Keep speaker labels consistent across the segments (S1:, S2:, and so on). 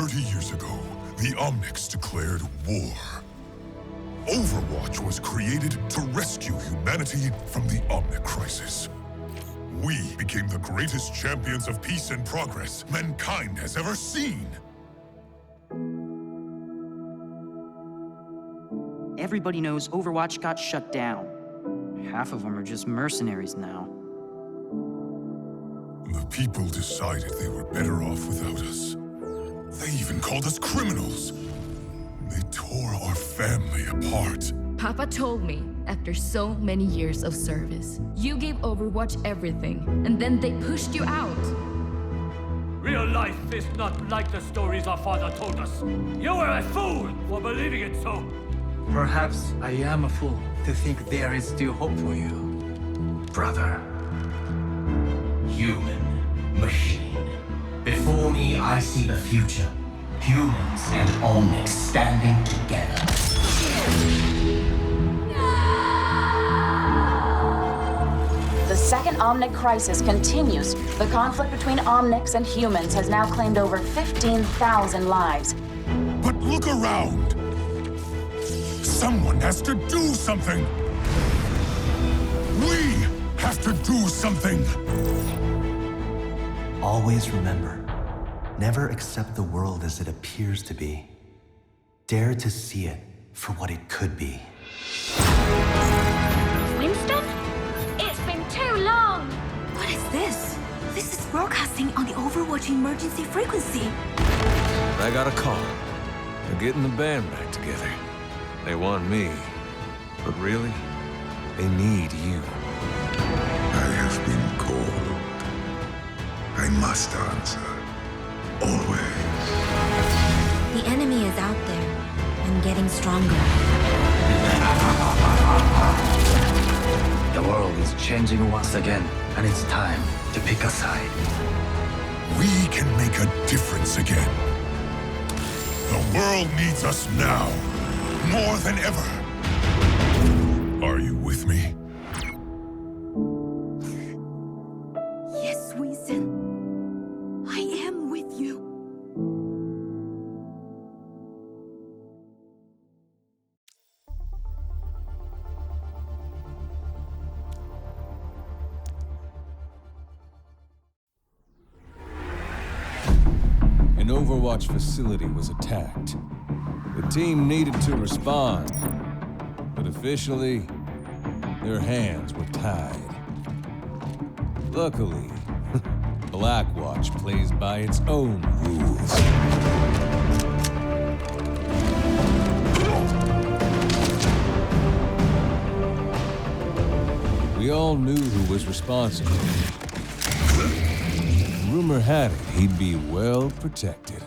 S1: 30 years ago, the Omnics declared war. Overwatch was created to rescue humanity from the Omnic crisis. We became the greatest champions of peace and progress mankind has ever seen.
S2: Everybody knows Overwatch got shut down. Half of them are just mercenaries now.
S1: The people decided they were better off without us. They even called us criminals. They tore our family apart.
S3: Papa told me, after so many years of service, you gave Overwatch everything, and then they pushed you out.
S4: Real life is not like the stories our father told us. You were a fool for believing it so.
S5: Perhaps I am a fool to think there is still hope for you, brother.
S6: Human, machine. Before me, I see the future. Humans and Omnics standing together.
S7: The second Omnic crisis continues. The conflict between Omnics and humans has now claimed over 15,000 lives.
S1: But look around! Someone has to do something! We have to do something!
S8: Always remember, never accept the world as it appears to be. Dare to see it for what it could be.
S9: Winston? It's been too long!
S10: What is this? This is broadcasting on the Overwatch emergency frequency.
S11: I got a call. They're getting the band back together. They want me, but really, they need you.
S1: I have been called. I must answer. Always.
S10: The enemy is out there and getting stronger.
S5: The world is changing once again, and it's time to pick a side.
S1: We can make a difference again. The world needs us now, more than ever. Are you with me?
S10: Yes, Winston. I am with you.
S11: An Overwatch facility was attacked. The team needed to respond, but officially, their hands were tied. Luckily, Blackwatch plays by its own rules. We all knew who was responsible. Rumor had it he'd be well protected.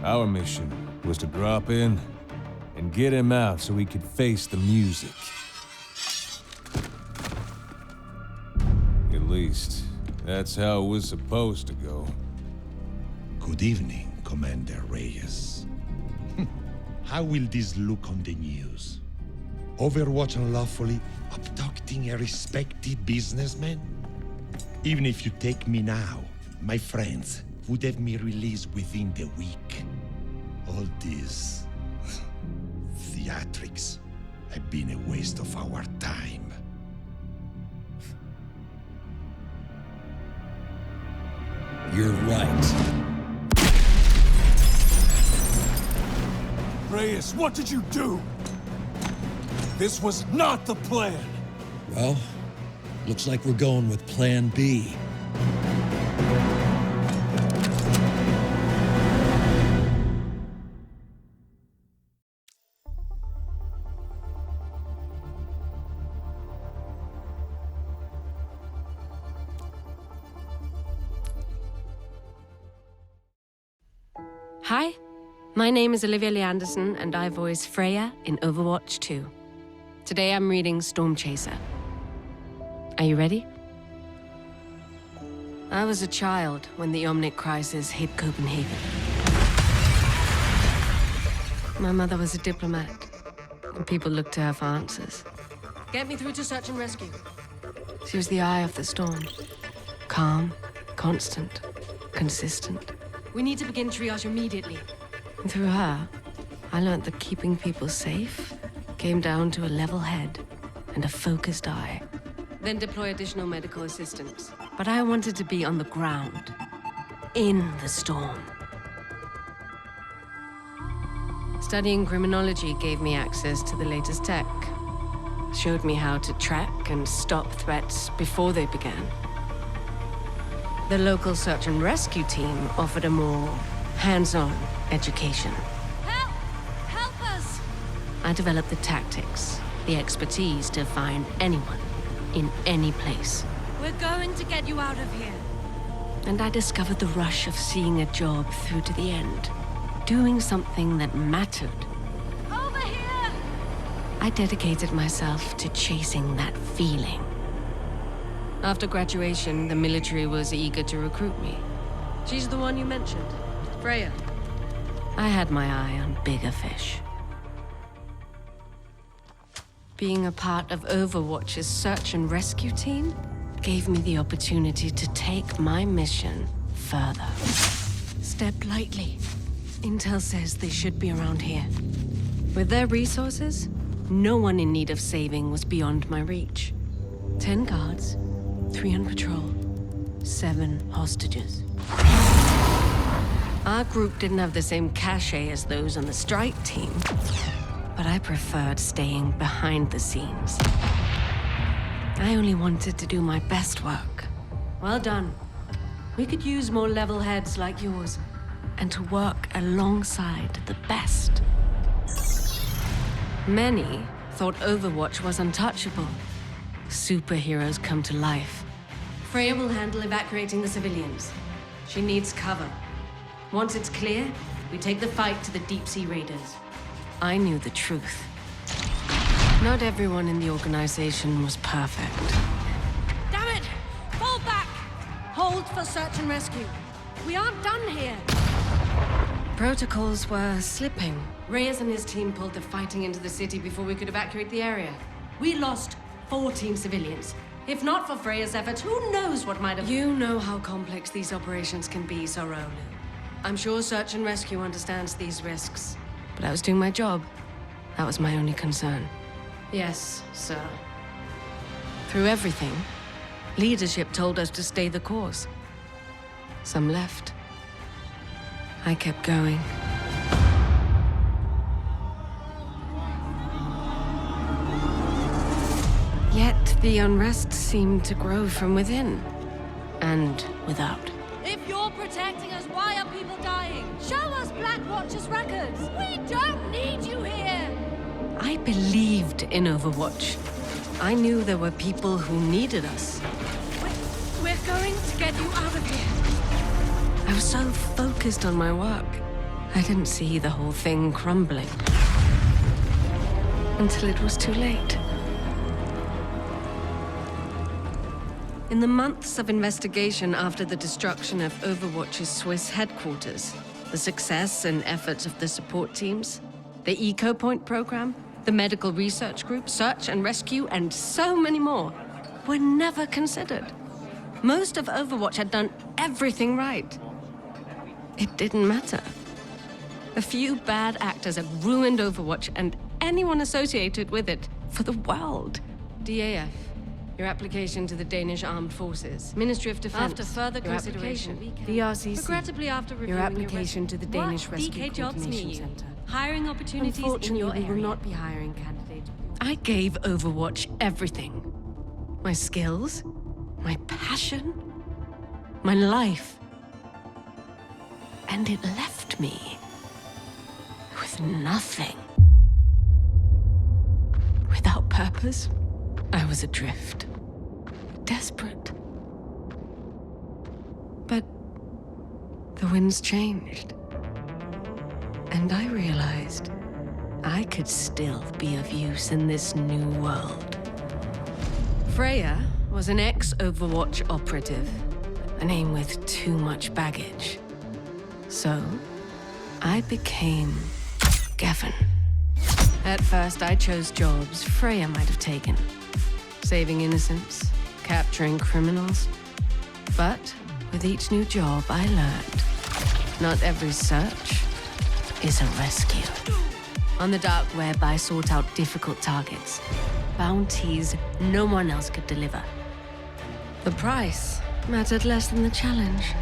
S11: Our mission was to drop in and get him out so he could face the music. At least, that's how it was supposed to go.
S12: Good evening, Commander Reyes. How will this look on the news? Overwatch unlawfully abducting a respected businessman? Even if you take me now, my friends would have me released within the week. All this theatrics have been a waste of our time.
S13: You're right.
S14: Reyes, what did you do? This was not the plan!
S13: Well, looks like we're going with Plan B.
S15: Hi, my name is Olivia Lee Anderson, and I voice Freya in Overwatch 2. Today I'm reading Storm Chaser. Are you ready? I was a child when the Omnic crisis hit Copenhagen. My mother was a diplomat, and people looked to her for answers. Get me through to search and rescue. She was the eye of the storm. Calm, constant, consistent. We need to begin triage immediately. Through her, I learned that keeping people safe came down to a level head and a focused eye. Then deploy additional medical assistance. But I wanted to be on the ground, in the storm. Studying criminology gave me access to the latest tech. Showed me how to track and stop threats before they began. The local search and rescue team offered a more hands-on education.
S9: Help! Help us!
S15: I developed the tactics, the expertise to find anyone, in any place.
S9: We're going to get you out of here.
S15: And I discovered the rush of seeing a job through to the end. Doing something that mattered.
S9: Over here!
S15: I dedicated myself to chasing that feeling. After graduation, the military was eager to recruit me. She's the one you mentioned, Freya. I had my eye on bigger fish. Being a part of Overwatch's search and rescue team gave me the opportunity to take my mission further. Step lightly. Intel says they should be around here. With their resources, no one in need of saving was beyond my reach. 10 guards, 3 on patrol, 7 hostages. Our group didn't have the same cachet as those on the strike team, but I preferred staying behind the scenes. I only wanted to do my best work. Well done. We could use more level heads like yours, and to work alongside the best. Many thought Overwatch was untouchable. Superheroes come to life. Freya will handle evacuating the civilians. She needs cover. Once it's clear, we take the fight to the deep-sea raiders. I knew the truth. Not everyone in the organization was perfect.
S9: Damn it! Fall back! Hold for search and rescue. We aren't done here.
S15: Protocols were slipping. Reyes and his team pulled the fighting into the city before we could evacuate the area. We lost 14 civilians. If not for Freya's efforts, who knows what might have... You know how complex these operations can be, Sorolu. I'm sure search and rescue understands these risks. But I was doing my job. That was my only concern. Yes, sir. Through everything, leadership told us to stay the course. Some left. I kept going. Yet the unrest seemed to grow from within and without.
S9: If you're protecting us, why are people dying? Show us Black Watch's records. We don't need you here.
S15: I believed in Overwatch. I knew there were people who needed us.
S9: We're going to get you out of here.
S15: I was so focused on my work, I didn't see the whole thing crumbling. Until it was too late. In the months of investigation after the destruction of Overwatch's Swiss headquarters, the success and efforts of the support teams, the Eco Point program, the medical research group, search and rescue, and so many more were never considered. Most of Overwatch had done everything right. It didn't matter. A few bad actors had ruined Overwatch and anyone associated with it for the world. DAF. Your application to the Danish Armed Forces. Ministry of Defense.
S9: After further consideration.
S15: DRCC.
S9: Regrettably, after reviewing
S15: your application to the Danish Rescue Coordination Center.
S9: Hiring opportunities in your area.
S15: We will not be hiring candidates. I gave Overwatch everything. My skills, my passion, my life. And it left me with nothing. Without purpose, I was adrift, desperate. But the winds changed. And I realized I could still be of use in this new world. Freya was an ex-Overwatch operative, a name with too much baggage. So, I became Gavin. At first, I chose jobs Freya might have taken. Saving innocents, capturing criminals. But with each new job, I learned Not every search is a rescue. On the dark web, I sought out difficult targets, bounties no one else could deliver. The price mattered less than the challenge.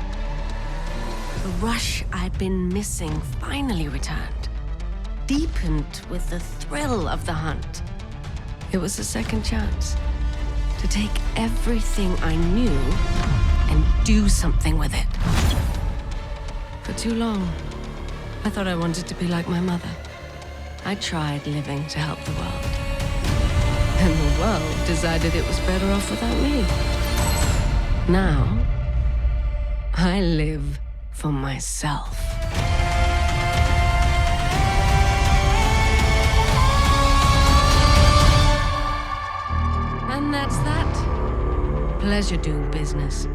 S15: The rush I'd been missing finally returned, deepened with the thrill of the hunt. It was a second chance to take everything I knew and do something with it. For too long, I thought I wanted to be like my mother. I tried living to help the world. And the world decided it was better off without me. Now, I live for myself. And that's that. Pleasure doing business.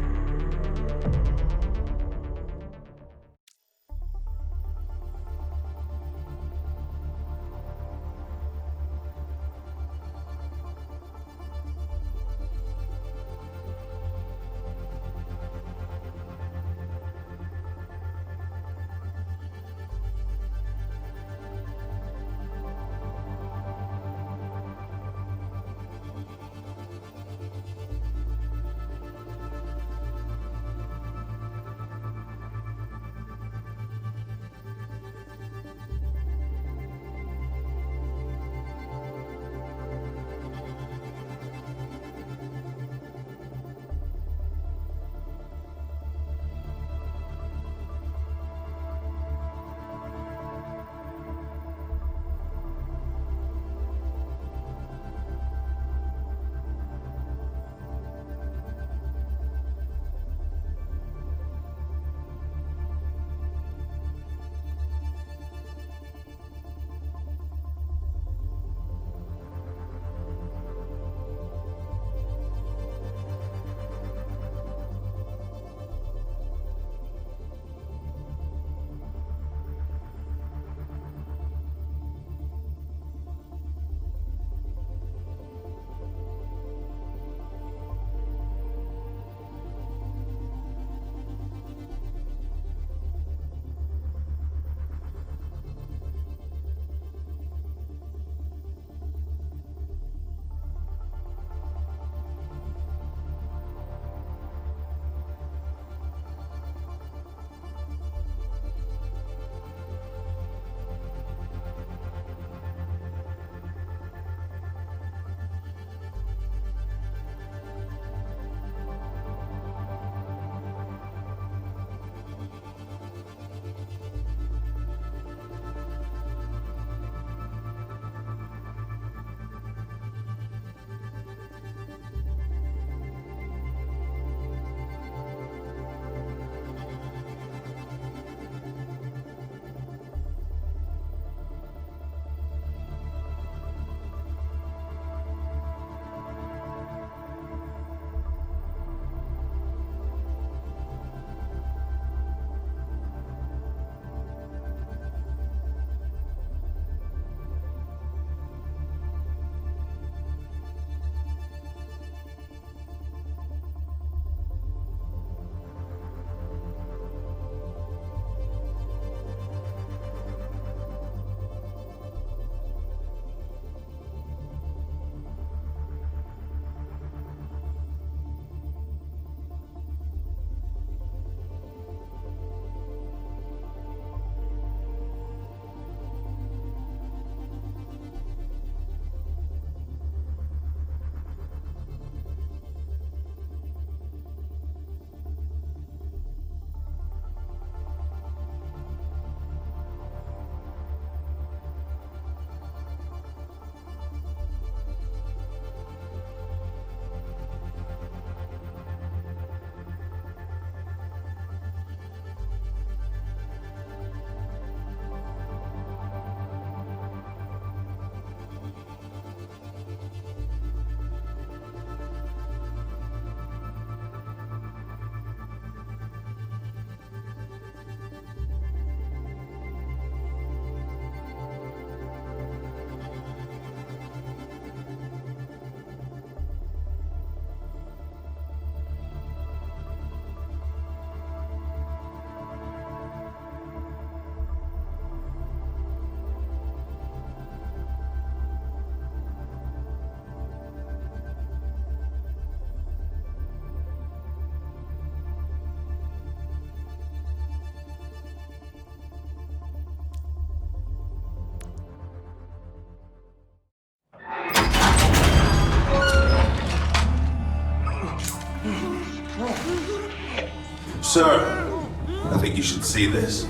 S16: Sir, I think you should see this.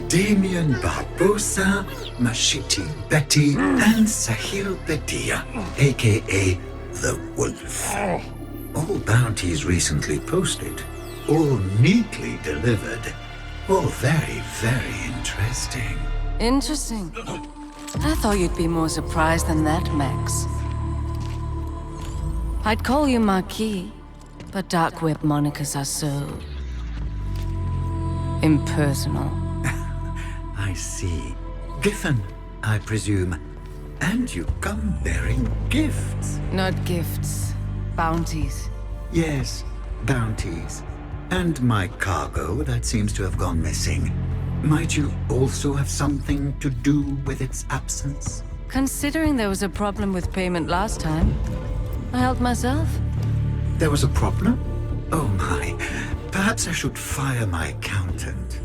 S17: Damien Barbosa, Mashiti Betty, and Sahil Bedia, aka The Wolf. All bounties recently posted, all neatly delivered, all very, very interesting.
S18: Interesting. I thought you'd be more surprised than that, Max. I'd call you Marquis, but dark web monikers are so... impersonal.
S17: I see. Giffen, I presume. And you come bearing gifts.
S18: Not gifts. Bounties.
S17: Yes, bounties. And my cargo that seems to have gone missing. Might you also have something to do with its absence?
S18: Considering there was a problem with payment last time, I helped myself.
S17: There was a problem? Oh my. Perhaps I should fire my accountant.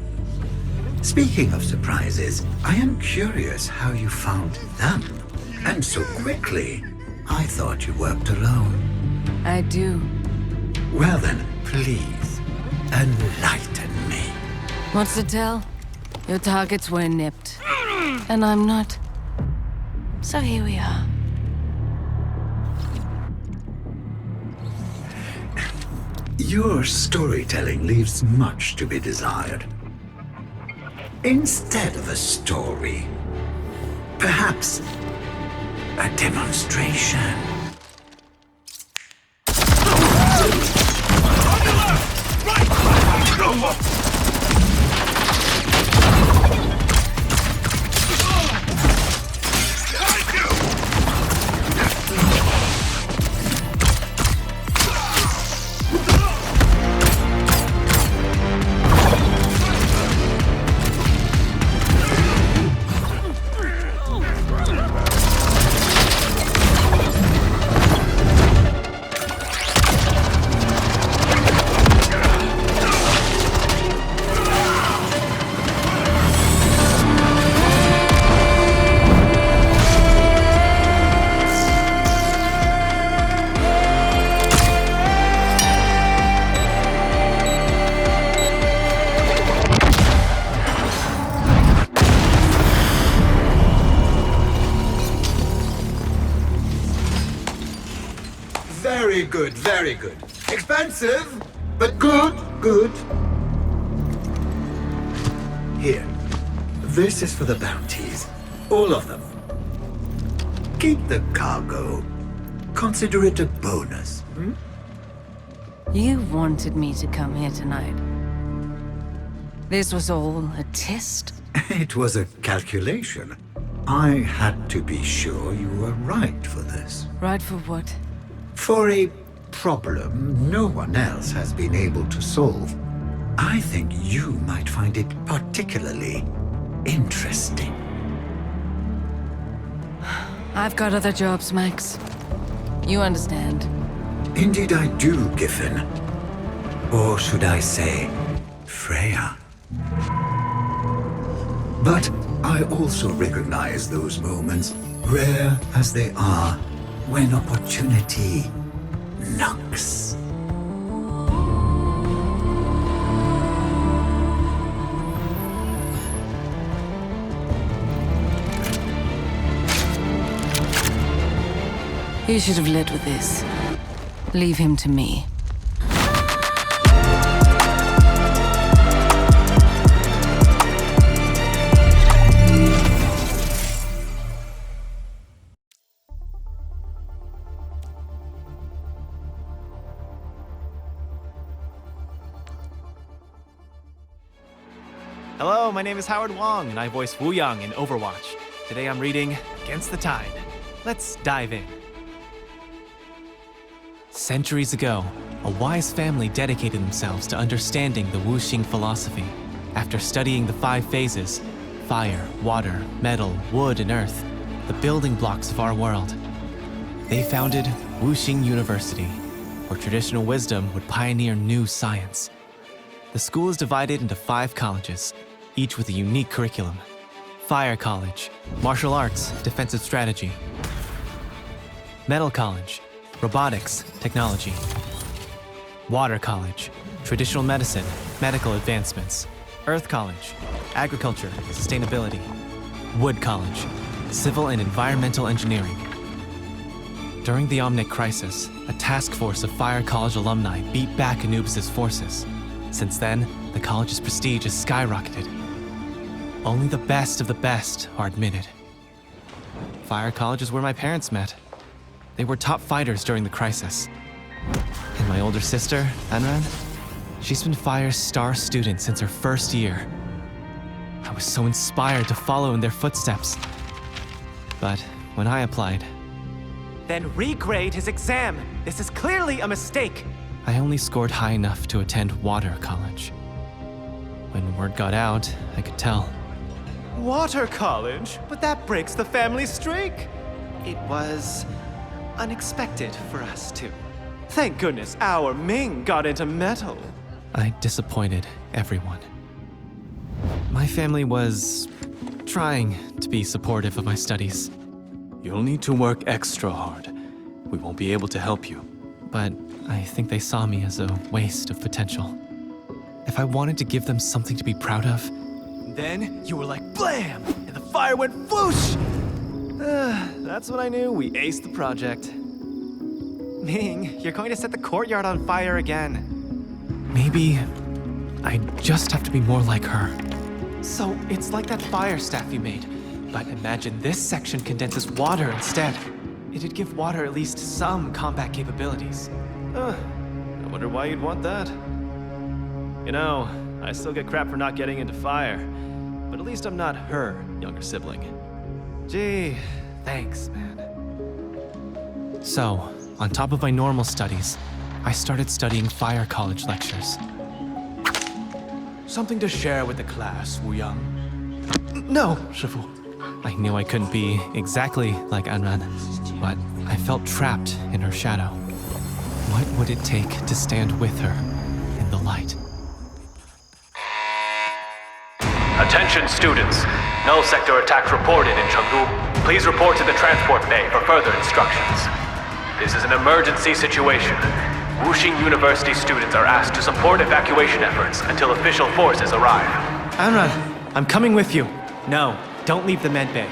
S17: Speaking of surprises, I am curious how you found them. And so quickly. I thought you worked alone.
S18: I do.
S17: Well then, please, enlighten me.
S18: What's the tell? Your targets were nipped. And I'm not. So here we are.
S17: Your storytelling leaves much to be desired. Instead of a story, perhaps a demonstration. Very good, very good. Expensive, but good, good. Here. This is for the bounties. All of them. Keep the cargo. Consider it a bonus.
S18: You wanted me to come here tonight. This was all a test?
S17: It was a calculation. I had to be sure you were right for this.
S18: Right for what?
S17: For a problem no one else has been able to solve. I think you might find it particularly interesting.
S18: I've got other jobs, Max. You understand.
S17: Indeed I do, Giffen. Or should I say, Freya. But I also recognize those moments, rare as they are, when opportunity knocks.
S18: You should have led with this. Leave him to me.
S19: Hello, my name is Howard Wong, and I voice Wu Yang in Overwatch. Today I'm reading Against the Tide. Let's dive in. Centuries ago, a wise family dedicated themselves to understanding the Wuxing philosophy. After studying the 5 phases, fire, water, metal, wood, and earth, the building blocks of our world, they founded Wuxing University, where traditional wisdom would pioneer new science. The school is divided into 5 colleges, each with a unique curriculum. Fire College, Martial Arts, Defensive Strategy. Metal College, Robotics, Technology. Water College, Traditional Medicine, Medical Advancements. Earth College, Agriculture, Sustainability. Wood College, Civil and Environmental Engineering. During the Omnic Crisis, a task force of Fire College alumni beat back Anubis' forces. Since then, the college's prestige has skyrocketed. Only the best of the best are admitted. Fire College is where my parents met. They were top fighters during the crisis. And my older sister, Anran, she's been Fire's star student since her first year. I was so inspired to follow in their footsteps. But when I applied...
S20: Then regrade his exam! This is clearly a mistake!
S19: I only scored high enough to attend Water College. When word got out, I could tell.
S20: Water College? But that breaks the family streak! It was... unexpected for us, too. Thank goodness our Ming got into metal.
S19: I disappointed everyone. My family was... trying to be supportive of my studies.
S21: You'll need to work extra hard. We won't be able to help you.
S19: But I think they saw me as a waste of potential. If I wanted to give them something to be proud of...
S20: Then you were like blam! And the fire went whoosh! That's when I knew we aced the project. Ming, you're going to set the courtyard on fire again.
S19: Maybe... I just have to be more like her.
S20: So it's like that fire staff you made. But imagine this section condenses water instead. It'd give water at least some combat capabilities. I wonder why you'd want that. You know, I still get crap for not getting into fire. But at least I'm not her younger sibling. Gee, thanks, man.
S19: So, on top of my normal studies, I started studying Fire College lectures.
S20: Something to share with the class, Wu Yang?
S19: No, Shifu. I knew I couldn't be exactly like Anran, but I felt trapped in her shadow. What would it take to stand with her in the light?
S22: Attention students. Null sector attack reported in Chengdu. Please report to the transport bay for further instructions. This is an emergency situation. Wuxing University students are asked to support evacuation efforts until official forces arrive.
S20: Anran, I'm coming with you. No, don't leave the medbay.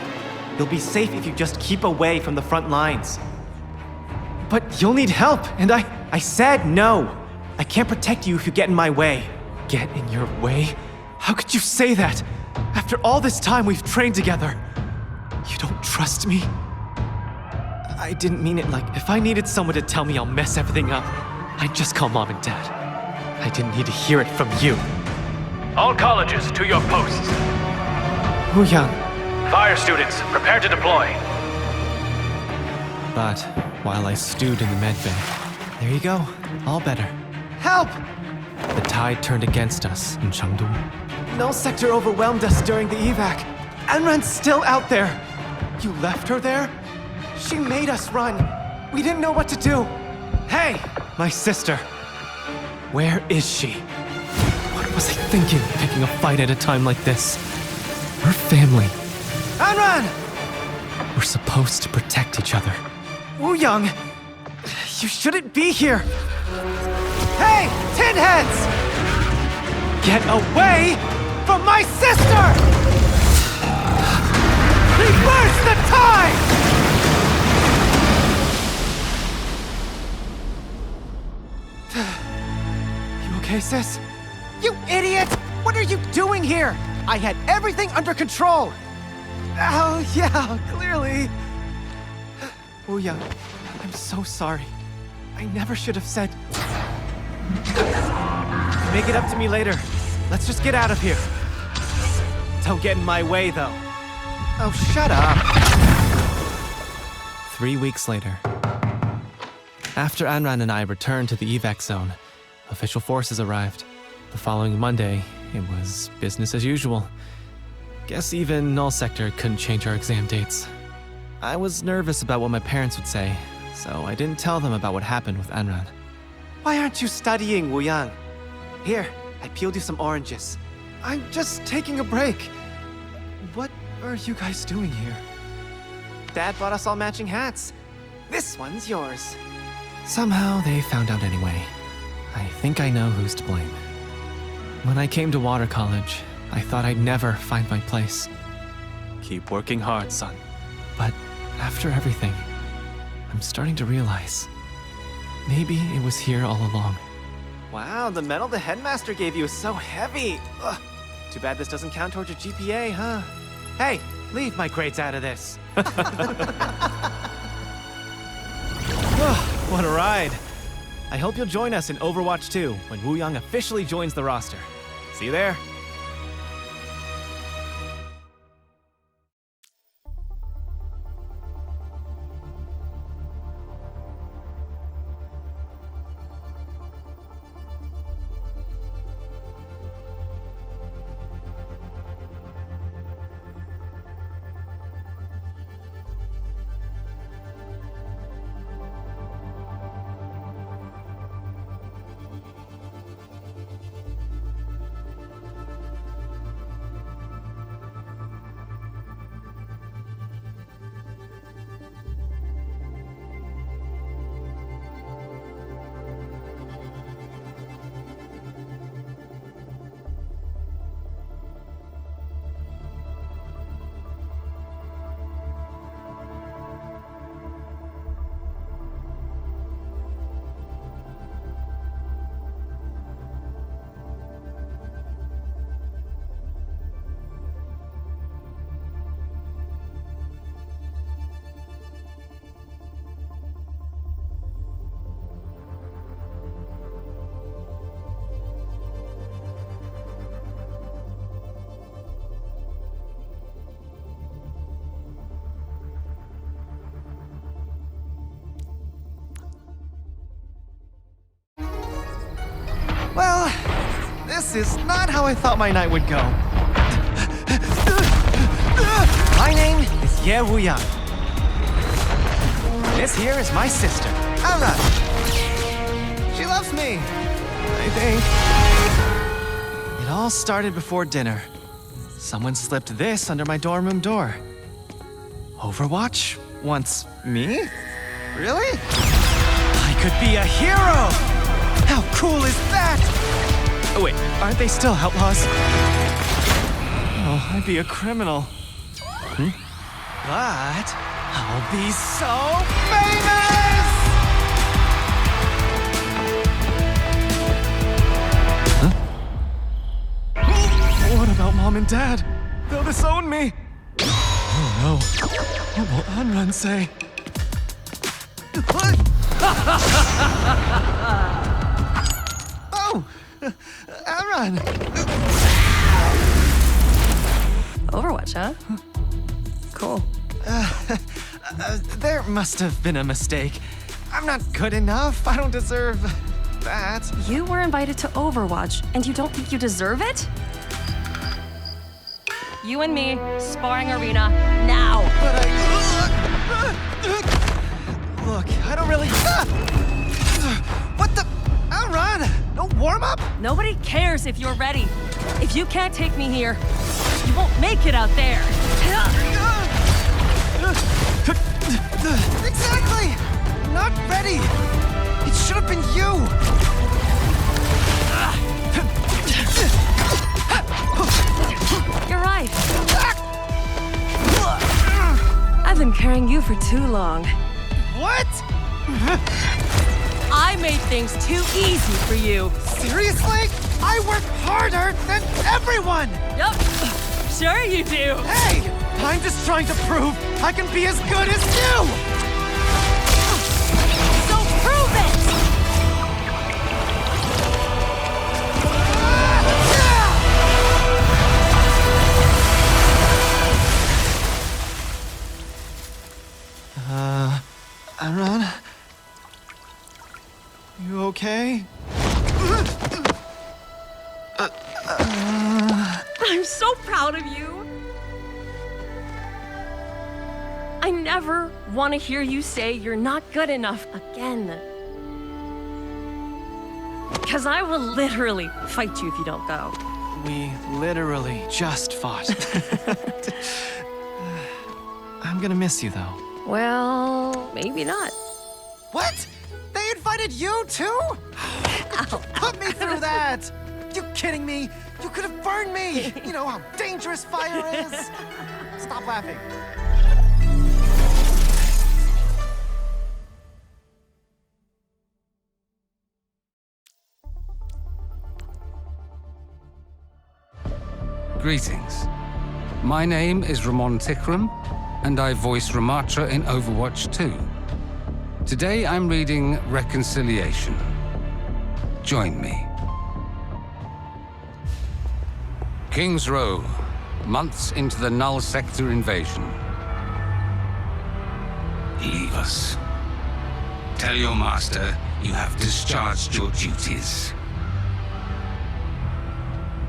S20: You'll be safe if you just keep away from the front lines. But you'll need help, and I said no. I can't protect you if you get in my way. Get in your way? How could you say that? After all this time we've trained together. You don't trust me? I didn't mean it like if I needed someone to tell me I'll mess everything up, I'd just call Mom and Dad. I didn't need to hear it from you.
S22: All colleges to your posts.
S20: Wu Yang.
S22: Fire students, prepare to deploy.
S19: But while I stewed in the medbay, there you go, all better.
S20: Help!
S19: The tide turned against us in Chengdu.
S20: Null sector overwhelmed us during the evac. Anran's still out there. You left her there? She made us run. We didn't know what to do. Hey, my sister. Where is she?
S19: What was I thinking, picking a fight at a time like this? We're family.
S20: Anran!
S19: We're supposed to protect each other.
S20: Wu Yang, you shouldn't be here. Hey, tin heads! Get away from my sister! Reverse the tide! You okay, sis? You idiot! What are you doing here? I had everything under control! Oh, yeah, clearly. Wu Yang, I'm so sorry. I never should have said... Make it up to me later. Let's just get out of here. Don't get in my way, though. Oh, shut up.
S19: 3 weeks later. After Anran and I returned to the evac zone, official forces arrived. The following Monday, it was business as usual. Guess even Null Sector couldn't change our exam dates. I was nervous about what my parents would say, so I didn't tell them about what happened with Anran.
S20: Why aren't you studying, Wu Yang? Here, I peeled you some oranges. I'm just taking a break. What are you guys doing here? Dad bought us all matching hats. This one's yours. Somehow they found out anyway. I think I know who's to blame. When I came to Water College, I thought I'd never find my place. Keep working hard, son. But after everything, I'm starting to realize maybe it was here all along. Wow, the medal the headmaster gave you is so heavy. Ugh. Too bad this doesn't count towards your GPA, huh? Hey, leave my grades out of this. What a ride. I hope you'll join us in Overwatch 2 when Wu Yang officially joins the roster. See you there. Well, this is not how I thought my night would go. My name is Ye Wu Yang. This here is my sister, Ara. She loves me, I think. It all started before dinner. Someone slipped this under my dorm room door. Overwatch wants me? Really? I could be a hero! How cool is that? Oh wait, aren't they still outlaws? Oh, I'd be a criminal. But I'll be so famous! Huh? What about Mom and Dad? They'll disown me. Oh no. What will Anran say? Oh! Anran!
S15: Overwatch, huh? Cool.
S20: There must have been a mistake. I'm not good enough. I don't deserve that.
S15: You were invited to Overwatch, and you don't think you deserve it? You and me, sparring arena, now!
S20: But Look, I don't really... What the... Anran! No warm-up?
S15: Nobody cares if you're ready. If you can't take me here, you won't make it out there.
S20: Exactly! Not ready! It should have been you!
S15: You're right. I've been carrying you for too long.
S20: What?
S15: I made things too easy for you.
S20: Seriously? I work harder than everyone!
S15: Yup. Sure you do.
S20: Hey! I'm just trying to prove I can be as good as you!
S15: So prove it!
S20: Anran? You okay?
S15: I'm so proud of you. I never want to hear you say you're not good enough again. Because I will literally fight you if you don't go.
S20: We literally just fought.
S19: I'm gonna miss you, though.
S15: Well, maybe not.
S20: What? They invited you too? Put me through that! You kidding me? You could have burned me! You know how dangerous fire is! Stop laughing.
S2: Greetings. My name is Ramon Tikram, and I voice Ramatra in Overwatch 2. Today I'm reading Reconciliation. Join me. King's Row, months into the Null Sector invasion. Leave us. Tell your master you have discharged your duties.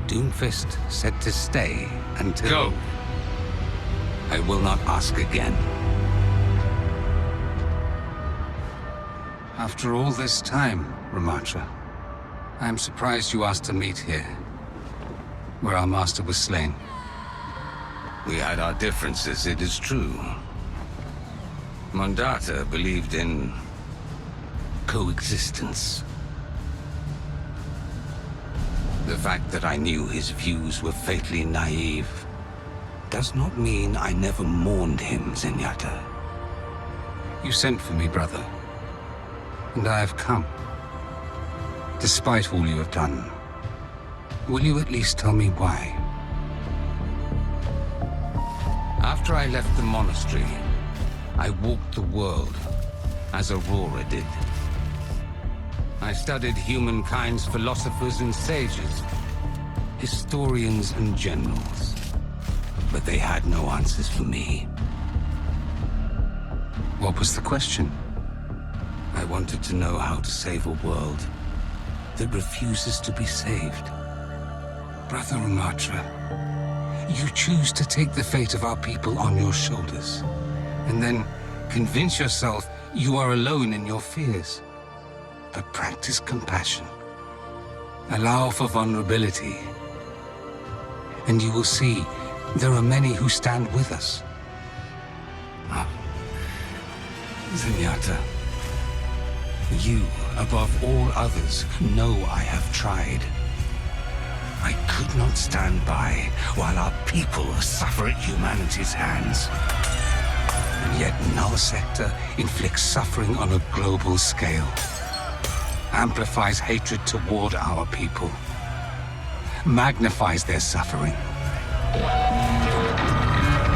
S2: Doomfist said to stay until... Go! I will not ask again. After all this time, Ramatra, I am surprised you asked to meet here, where our master was slain. We had our differences, it is true. Mondata believed in coexistence. The fact that I knew his views were fatally naive does not mean I never mourned him, Zenyatta. You sent for me, brother, and I have come. Despite all you have done, will you at least tell me why? After I left the monastery, I walked the world, as Aurora did. I studied humankind's philosophers and sages, historians and generals, but they had no answers for me. What was the question? I wanted to know how to save a world that refuses to be saved. Brother Ramatra, you choose to take the fate of our people on your shoulders, and then convince yourself you are alone in your fears. But practice compassion. Allow for vulnerability. And you will see there are many who stand with us. Zenyatta, you, above all others, know I have tried. I could not stand by while our people suffer at humanity's hands. And yet Null Sector inflicts suffering on a global scale. Amplifies hatred toward our people. Magnifies their suffering.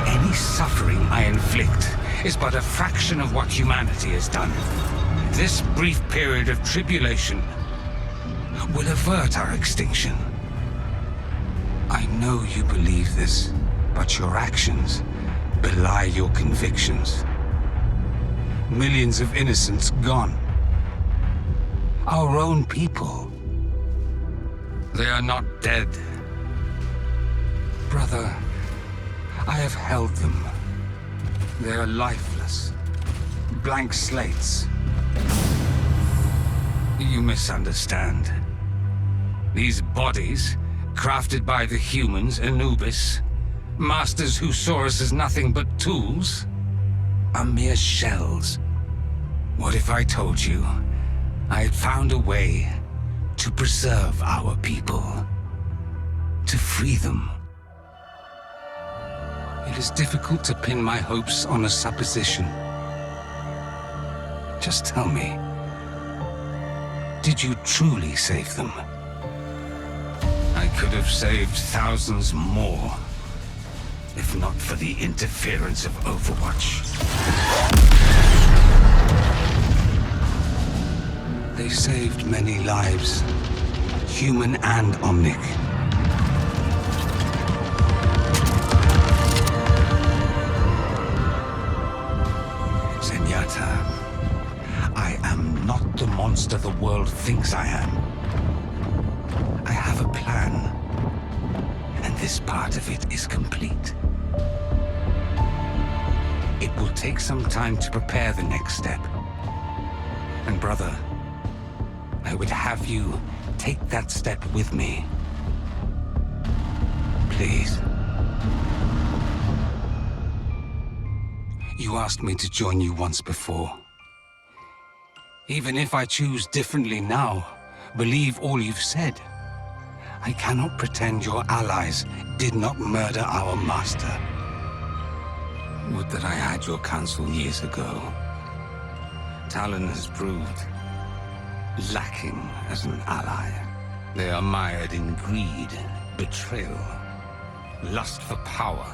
S2: Any suffering I inflict is but a fraction of what humanity has done. This brief period of tribulation will avert our extinction. I know you believe this, but your actions belie your convictions. Millions of innocents gone. Our own people. They are not dead. Brother, I have held them. They are lifeless. Blank slates. You misunderstand. These bodies, crafted by the humans, Anubis, masters who saw us as nothing but tools, are mere shells. What if I told you I had found a way to preserve our people, to free them? It is difficult to pin my hopes on a supposition. Just tell me, did you truly save them? I could have saved thousands more, if not for the interference of Overwatch. They saved many lives, human and Omnic. Zenyatta, I am not the monster the world thinks I am. I have a plan, and this part of it is complete. It will take some time to prepare the next step. And brother, I would have you take that step with me. Please. You asked me to join you once before. Even if I choose differently now, believe all you've said, I cannot pretend your allies did not murder our master. Would that I had your counsel years ago. Talon has proved lacking as an ally. They are mired in greed, betrayal, lust for power.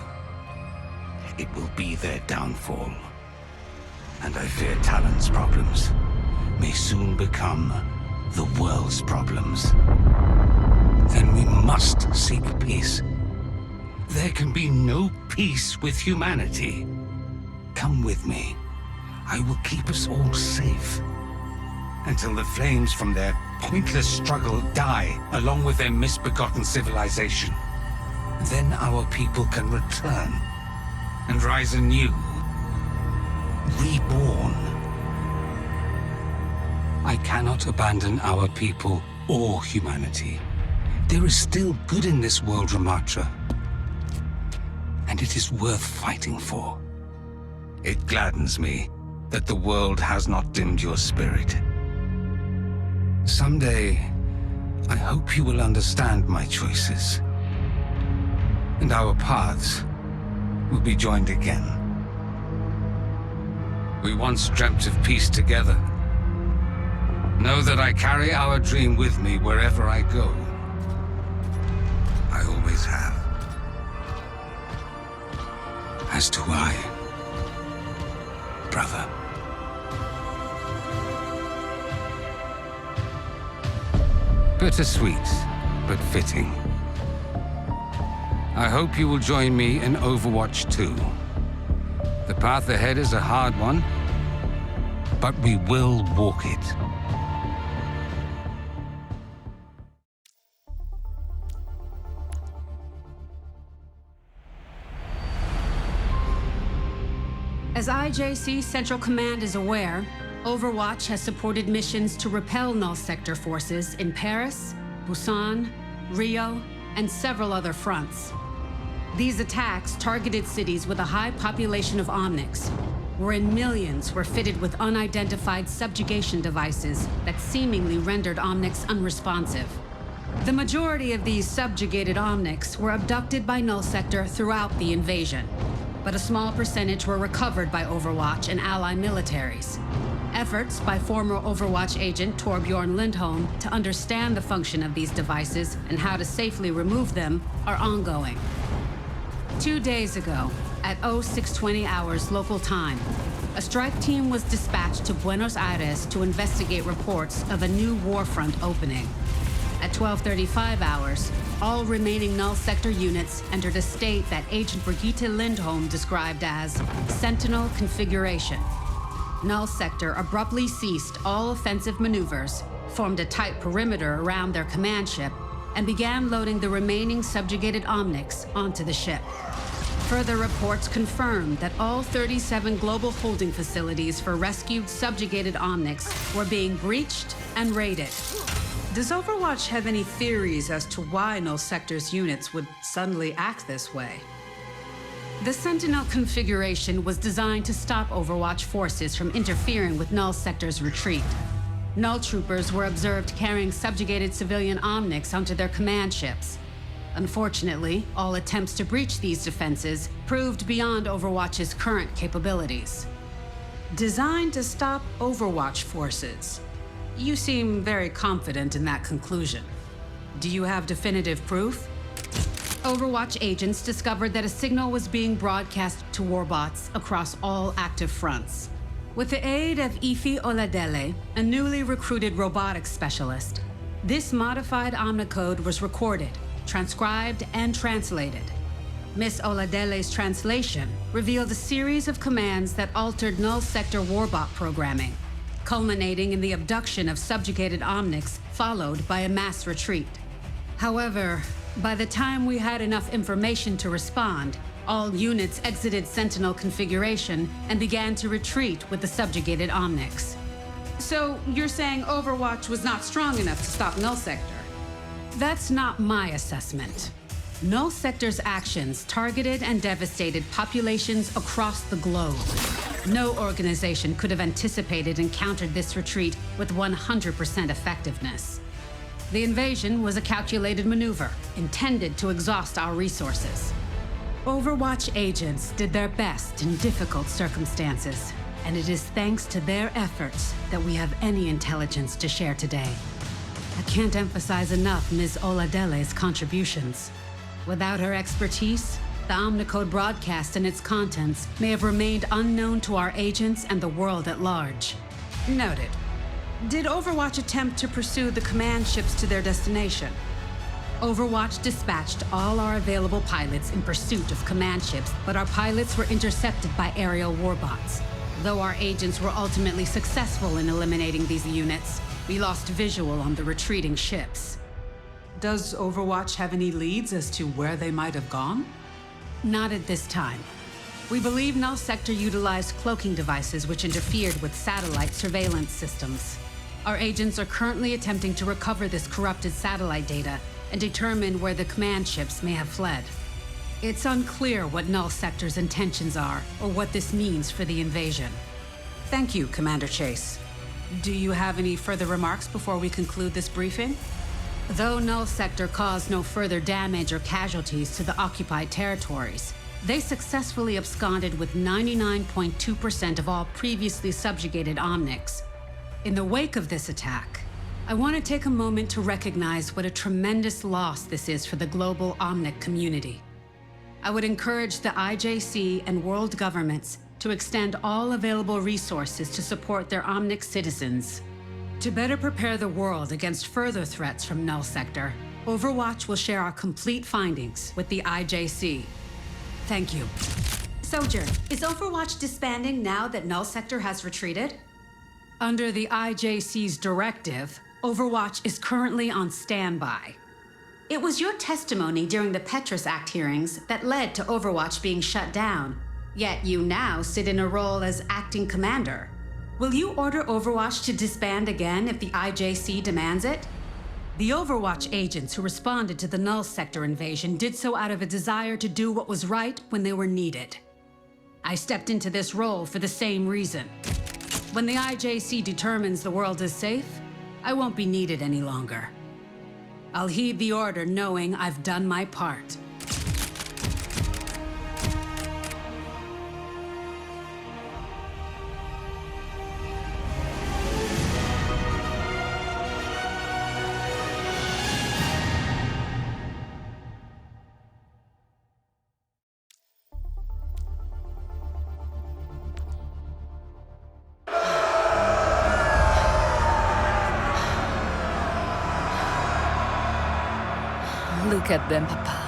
S2: It will be their downfall. And I fear Talon's problems may soon become the world's problems. Then we must seek peace. There can be no peace with humanity. Come with me. I will keep us all safe. Until the flames from their pointless struggle die, along with their misbegotten civilization. Then our people can return and rise anew. Reborn. I cannot abandon our people or humanity. There is still good in this world, Ramatra. And it is worth fighting for. It gladdens me that the world has not dimmed your spirit. Someday, I hope you will understand my choices. And our paths will be joined again. We once dreamt of peace together. Know that I carry our dream with me wherever I go. I always have. As do I, brother. Bittersweet, but fitting. I hope you will join me in Overwatch 2. The path ahead is a hard one, but we will walk it.
S3: As IJC Central Command is aware, Overwatch has supported missions to repel Null Sector forces in Paris, Busan, Rio, and several other fronts. These attacks targeted cities with a high population of Omnics, wherein millions were fitted with unidentified subjugation devices that seemingly rendered Omnics unresponsive. The majority of these subjugated Omnics were abducted by Null Sector throughout the invasion, but a small percentage were recovered by Overwatch and ally militaries. Efforts by former Overwatch agent Torbjorn Lindholm to understand the function of these devices and how to safely remove them are ongoing. 2 days ago, at 0620 hours local time, a strike team was dispatched to Buenos Aires to investigate reports of a new warfront opening. At 12:35 hours, all remaining Null Sector units entered a state that Agent Brigitte Lindholm described as Sentinel configuration. Null Sector abruptly ceased all offensive maneuvers, formed a tight perimeter around their command ship, and began loading the remaining subjugated Omnics onto the ship. Further reports confirmed that all 37 global holding facilities for rescued subjugated Omnics were being breached and raided.
S4: Does Overwatch have any theories as to why Null Sector's units would suddenly act this way?
S3: The Sentinel configuration was designed to stop Overwatch forces from interfering with Null Sector's retreat. Null troopers were observed carrying subjugated civilian Omnics onto their command ships. Unfortunately, all attempts to breach these defenses proved beyond Overwatch's current capabilities.
S4: Designed to stop Overwatch forces. You seem very confident in that conclusion. Do you have definitive proof?
S3: Overwatch agents discovered that a signal was being broadcast to warbots across all active fronts. With the aid of Ifi Oladele, a newly recruited robotics specialist, this modified omnicode was recorded, transcribed, and translated. Miss Oladele's translation revealed a series of commands that altered Null Sector warbot programming, culminating in the abduction of subjugated Omnics, followed by a mass retreat. However, by the time we had enough information to respond, all units exited Sentinel configuration and began to retreat with the subjugated Omnics.
S4: So you're saying Overwatch was not strong enough to stop Null Sector?
S3: That's not my assessment. Null Sector's actions targeted and devastated populations across the globe. No organization could have anticipated and countered this retreat with 100% effectiveness. The invasion was a calculated maneuver, intended to exhaust our resources. Overwatch agents did their best in difficult circumstances, and it is thanks to their efforts that we have any intelligence to share today. I can't emphasize enough Ms. Oladele's contributions. Without her expertise, the Omnicode broadcast and its contents may have remained unknown to our agents and the world at large. Noted. Did Overwatch attempt to pursue the command ships to their destination? Overwatch dispatched all our available pilots in pursuit of command ships, but our pilots were intercepted by aerial warbots. Though our agents were ultimately successful in eliminating these units, we lost visual on the retreating ships.
S4: Does Overwatch have any leads as to where they might have gone?
S3: Not at this time. We believe Null Sector utilized cloaking devices which interfered with satellite surveillance systems. Our agents are currently attempting to recover this corrupted satellite data and determine where the command ships may have fled. It's unclear what Null Sector's intentions are or what this means for the invasion.
S4: Thank you, Commander Chase. Do you have any further remarks before we conclude this briefing?
S3: Though Null Sector caused no further damage or casualties to the occupied territories, they successfully absconded with 99.2% of all previously subjugated Omnics. In the wake of this attack, I want to take a moment to recognize what a tremendous loss this is for the global Omnic community. I would encourage the IJC and world governments to extend all available resources to support their Omnic citizens. To better prepare the world against further threats from Null Sector, Overwatch will share our complete findings with the IJC. Thank you.
S4: Soldier, is Overwatch disbanding now that Null Sector has retreated?
S3: Under the IJC's directive, Overwatch is currently on standby.
S4: It was your testimony during the Petrus Act hearings that led to Overwatch being shut down. Yet you now sit in a role as acting commander. Will you order Overwatch to disband again if the IJC demands it?
S3: The Overwatch agents who responded to the Null Sector invasion did so out of a desire to do what was right when they were needed. I stepped into this role for the same reason. When the IJC determines the world is safe, I won't be needed any longer. I'll heed the order knowing I've done my part.
S18: Look at them, Papa.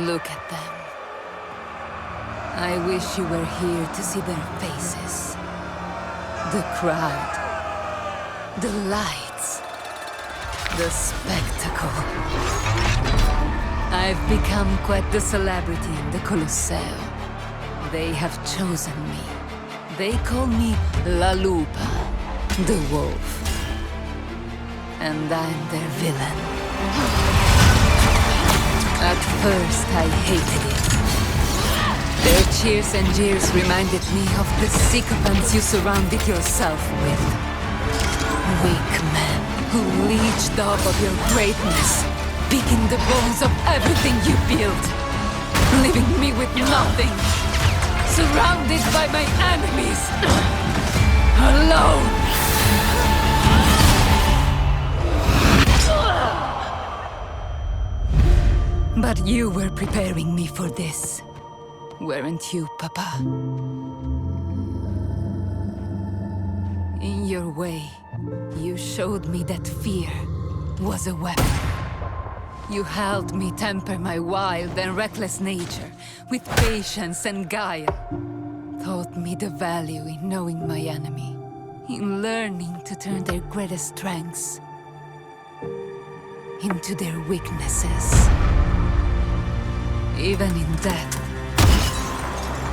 S18: Look at them. I wish you were here to see their faces. The crowd. The lights. The spectacle. I've become quite the celebrity in the Colosseo. They have chosen me. They call me La Lupa, the wolf. And I'm their villain. At first, I hated it. Their cheers and jeers reminded me of the sycophants you surrounded yourself with. Weak men who leeched off of your greatness, picking the bones of everything you built, leaving me with nothing, surrounded by my enemies, alone. But you were preparing me for this, weren't you, Papa? In your way, you showed me that fear was a weapon. You helped me temper my wild and reckless nature with patience and guile. Taught me the value in knowing my enemy, in learning to turn their greatest strengths into their weaknesses. Even in death,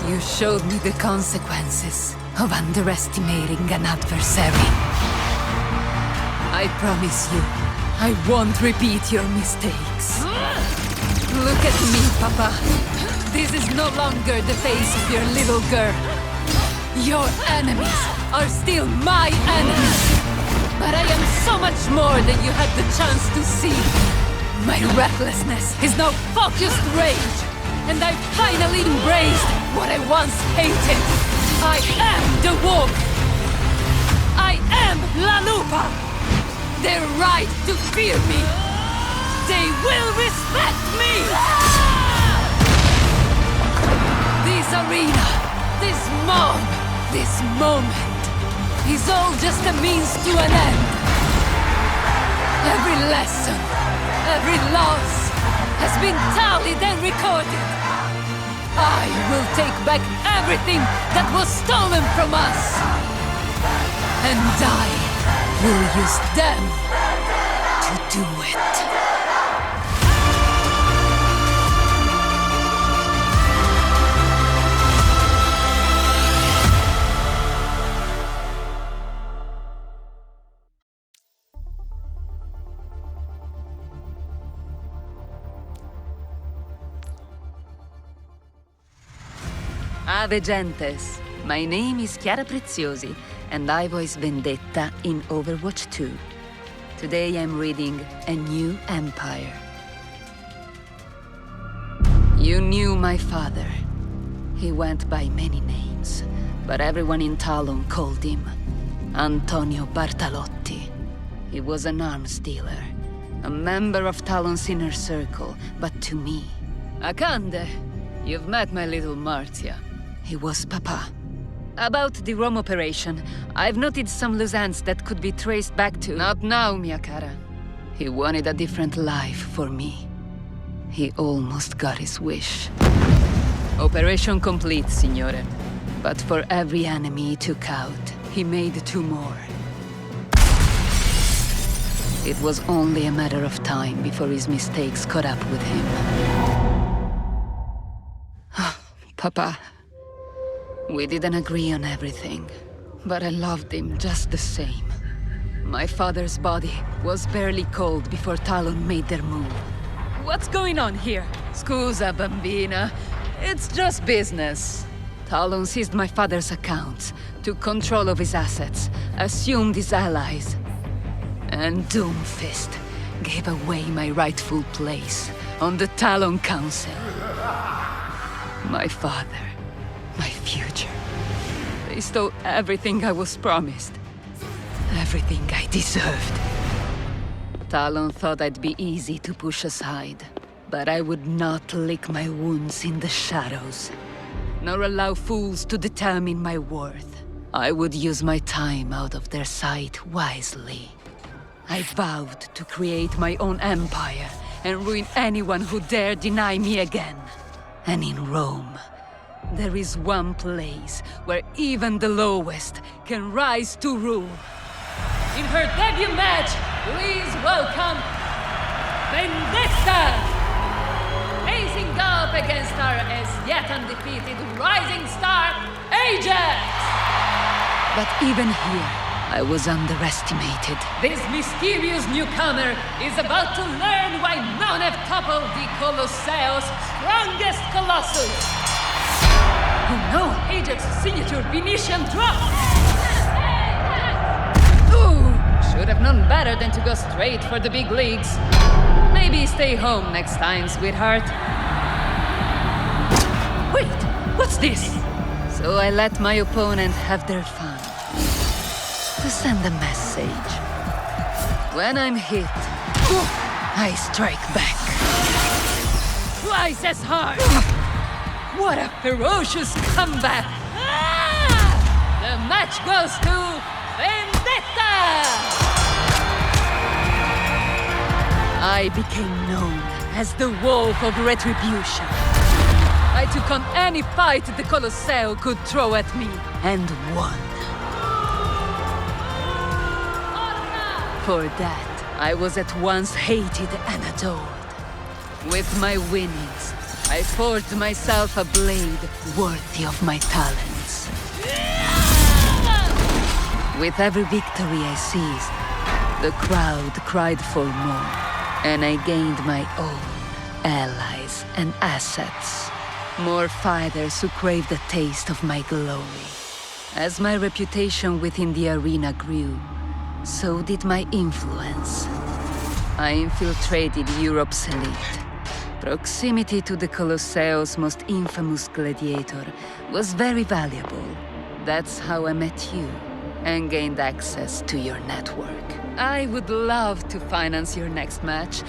S18: you showed me the consequences of underestimating an adversary. I promise you, I won't repeat your mistakes. Look at me, Papa. This is no longer the face of your little girl. Your enemies are still my enemies. But I am so much more than you had the chance to see. My recklessness is now focused rage, and I finally embraced what I once hated. I am the wolf. I am La Lupa. Their right to fear me. They will respect me! This arena, this mob, this moment is all just a means to an end. Every lesson, every loss has been tallied and recorded. I will take back everything that was stolen from us. And I will use them to do it. Ave Gentes, my name is Chiara Preziosi, and I voice Vendetta in Overwatch 2. Today I'm reading A New Empire. You knew my father. He went by many names, but everyone in Talon called him Antonio Bartalotti. He was an arms dealer, a member of Talon's inner circle, but to me... Akande, you've met my little Martia. He was Papa. About the Rome operation, I've noted some loose ends that could be traced back to... Not now, mia cara. He wanted a different life for me. He almost got his wish. Operation complete, signore. But for every enemy he took out, he made 2 more. It was only a matter of time before his mistakes caught up with him. Papa... We didn't agree on everything, but I loved him just the same. My father's body was barely cold before Talon made their move. What's going on here? Scusa, bambina. It's just business. Talon seized my father's accounts, took control of his assets, assumed his allies. And Doomfist gave away my rightful place on the Talon Council. My father. My future. They stole everything I was promised. Everything I deserved. Talon thought I'd be easy to push aside, but I would not lick my wounds in the shadows, nor allow fools to determine my worth. I would use my time out of their sight wisely. I vowed to create my own empire and ruin anyone who dare deny me again. And in Rome, there is one place where even the lowest can rise to rule. In her debut match, please welcome Vendetta! Facing up against our as yet undefeated rising star, Ajax! But even here, I was underestimated. This mysterious newcomer is about to learn why none have toppled the Colosseum's strongest Colossus! Oh no! Ajax's signature Venetian drop! Ooh! Should have known better than to go straight for the big leagues. Maybe stay home next time, sweetheart. Wait! What's this? So I let my opponent have their fun. To send a message. When I'm hit, I strike back. Twice as hard! What a ferocious comeback! The match goes to Vendetta! I became known as the Wolf of Retribution. I took on any fight the Colosseum could throw at me, and won. For that, I was at once hated and adored. With my winnings, I forged myself a blade worthy of my talents. With every victory I seized, the crowd cried for more, and I gained my own allies and assets. More fighters who craved a taste of my glory. As my reputation within the arena grew, so did my influence. I infiltrated Europe's elite. Proximity to the Colosseum's most infamous gladiator was very valuable. That's how I met you and gained access to your network. I would love to finance your next match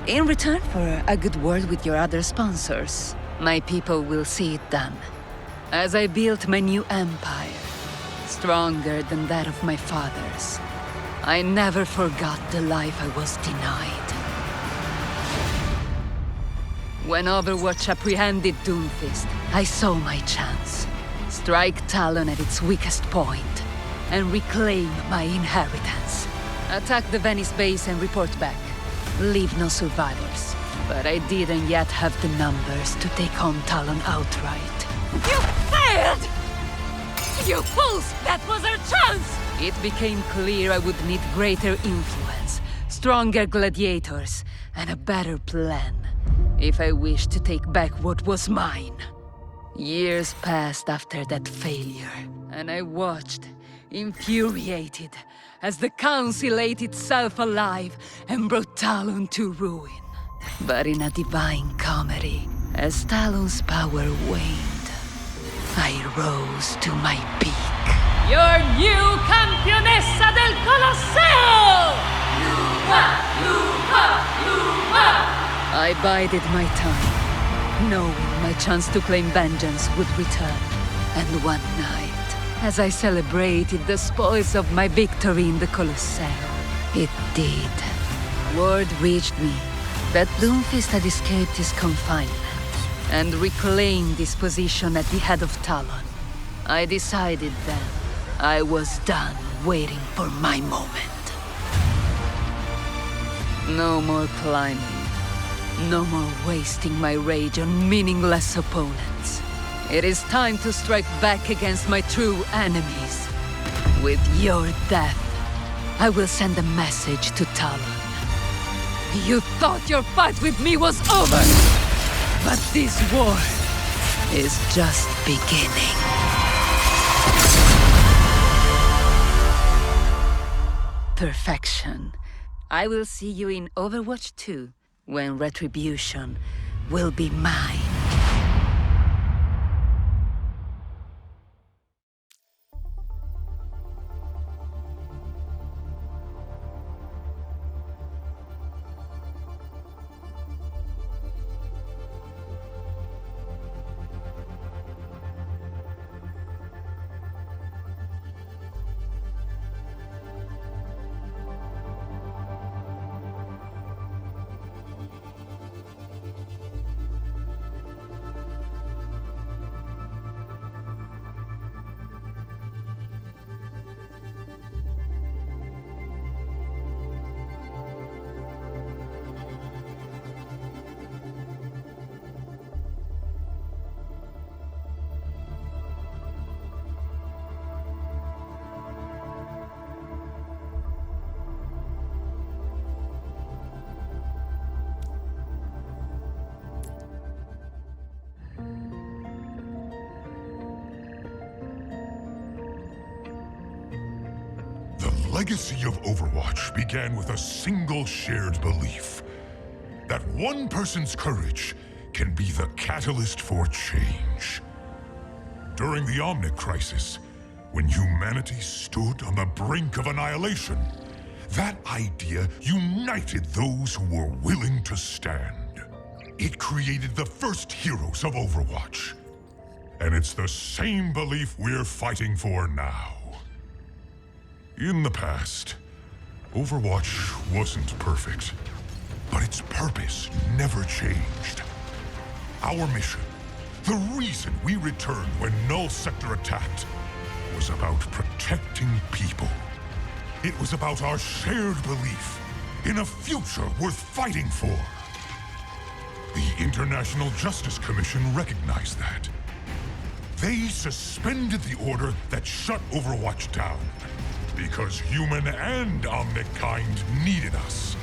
S18: in return for a good word with your other sponsors. My people will see it done. As I built my new empire, stronger than that of my fathers, I never forgot the life I was denied. When Overwatch apprehended Doomfist, I saw my chance. Strike Talon at its weakest point, and reclaim my inheritance. Attack the Venice base and report back. Leave no survivors. But I didn't yet have the numbers to take on Talon outright.
S9: You failed! You fools! That was our chance!
S18: It became clear I would need greater influence, stronger gladiators, and a better plan if I wished to take back what was mine. Years passed after that failure, and I watched, infuriated, as the Council ate itself alive and brought Talon to ruin. But in a divine comedy, as Talon's power waned, I rose to my peak.
S9: Your new Campionessa del Colosseo!
S18: I bided my time, knowing my chance to claim vengeance would return. And one night, as I celebrated the spoils of my victory in the Colosseum, it did. Word reached me that Doomfist had escaped his confinement and reclaimed his position at the head of Talon. I decided then I was done waiting for my moment. No more climbing. No more wasting my rage on meaningless opponents. It is time to strike back against my true enemies. With your death, I will send a message to Talon. You thought your fight with me was over! But this war is just beginning. Perfection. I will see you in Overwatch 2, when retribution will be mine.
S1: The legacy of Overwatch began with a single shared belief. That one person's courage can be the catalyst for change. During the Omnic Crisis, when humanity stood on the brink of annihilation, that idea united those who were willing to stand. It created the first heroes of Overwatch. And it's the same belief we're fighting for now. In the past, Overwatch wasn't perfect, but its purpose never changed. Our mission, the reason we returned when Null Sector attacked, was about protecting people. It was about our shared belief in a future worth fighting for. The International Justice Commission recognized that. They suspended the order that shut Overwatch down, because human and Omnic kind needed us.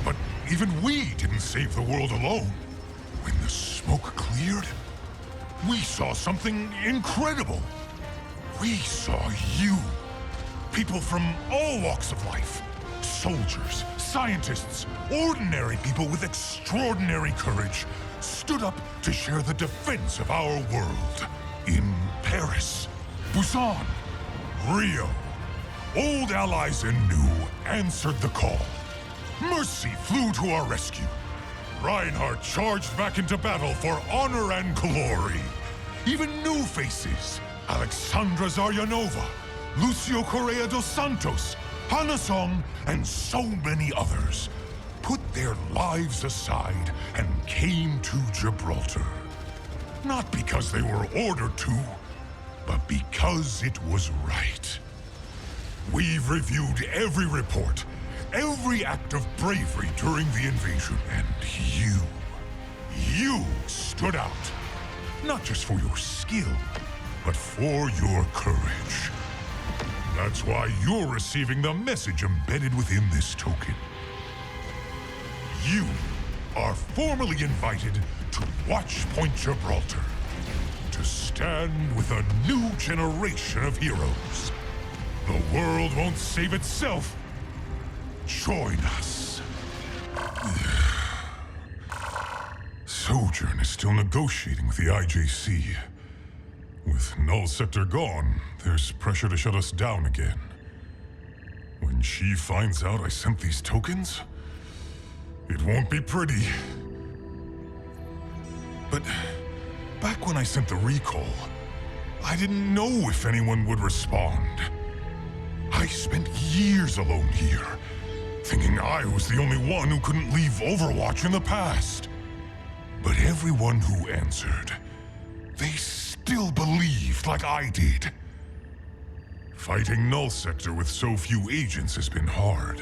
S1: But even we didn't save the world alone. the smoke cleared, we saw something incredible. We saw you. People from all walks of life. Soldiers, scientists, ordinary people with extraordinary courage stood up to share the defense of our world. In Paris, Busan, Rio, old allies and new answered the call. Mercy flew to our rescue. Reinhardt charged back into battle for honor and glory. Even new faces, Alexandra Zaryanova, Lucio Correa dos Santos, Hana Song, and so many others, put their lives aside and came to Gibraltar. Not because they were ordered to, but because it was right. We've reviewed every report, every act of bravery during the invasion, and you stood out. Not just for your skill, but for your courage. That's why you're receiving the message embedded within this token. You are formally invited to Watch Point Gibraltar, to stand with a new generation of heroes. The world won't save itself. Join us. Sojourn is still negotiating with the IJC. With Null Sector gone, there's pressure to shut us down again. When she finds out I sent these tokens, it won't be pretty. But back when I sent the recall, I didn't know if anyone would respond. I spent years alone here, thinking I was the only one who couldn't leave Overwatch in the past. But everyone who answered, they still believed like I did. Fighting Null Sector with so few agents has been hard.